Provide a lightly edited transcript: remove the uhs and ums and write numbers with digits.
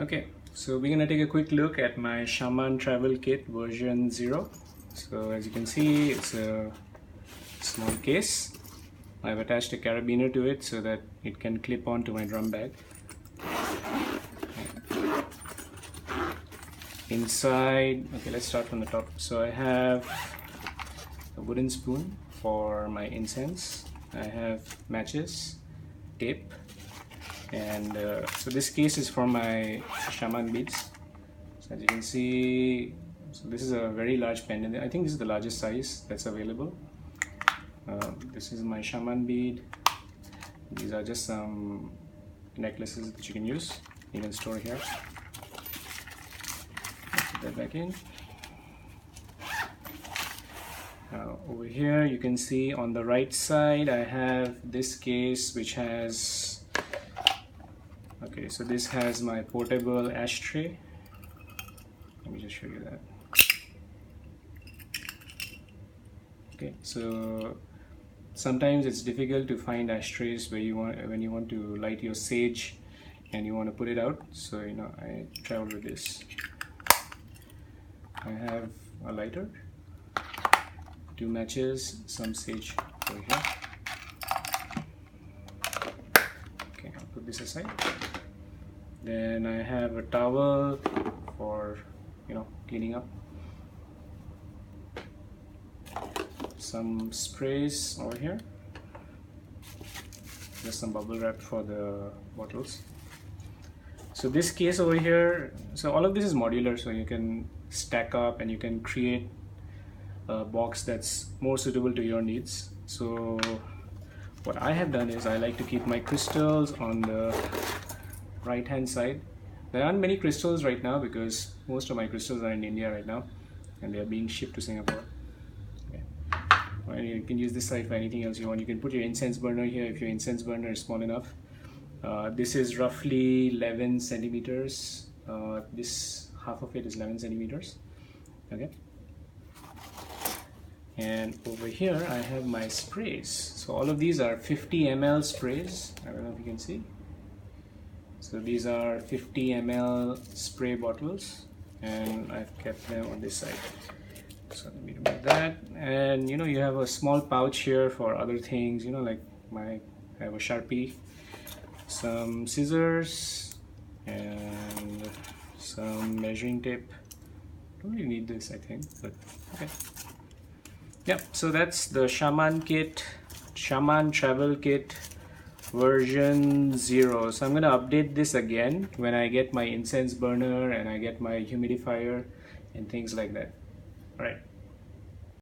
Okay, so we're gonna take a quick look at my Shaman Travel Kit version 0. So as you can see, it's a small case. I've attached a carabiner to it so that it can clip onto my drum bag. Inside, okay, let's start from the top. So I have a wooden spoon for my incense. I have matches, tape, and so this case is for my shaman beads. So as you can see, so this is a very large pendant. I think this is the largest size that's available. This is my shaman bead. These are just some necklaces that you can use. You can store here. Put that back in. Now over here you can see on the right side I have this case which has, okay, so this has my portable ashtray. Let me just show you that. Okay, so sometimes it's difficult to find ashtrays where when you want to light your sage and you want to put it out. So I travel with this. I have a lighter, 2 matches, some sage over here. Okay, I'll put this aside. Then I have a towel for cleaning up. Some sprays over here. Just some bubble wrap for the bottles. So this case over here, so all of this is modular, so you can stack up and you can create a box that's more suitable to your needs. So what I have done is I like to keep my crystals on the right hand side. There aren't many crystals right now because most of my crystals are in India right now and they are being shipped to Singapore. Okay. And you can use this side for anything else you want. You can put your incense burner here if your incense burner is small enough. This is roughly 11 centimeters. This half of it is 11 centimeters. Okay. And over here I have my sprays. So all of these are 50 ml sprays. I don't know if you can see. So these are 50 ml spray bottles and I've kept them on this side. So let me remove that. And you have a small pouch here for other things, like I have a Sharpie, some scissors, and some measuring tape. Don't really need this, I think, but okay. Yep, so that's the Shaman Travel Kit version 0. So I'm going to update this again when I get my incense burner and I get my humidifier and things like that. All right.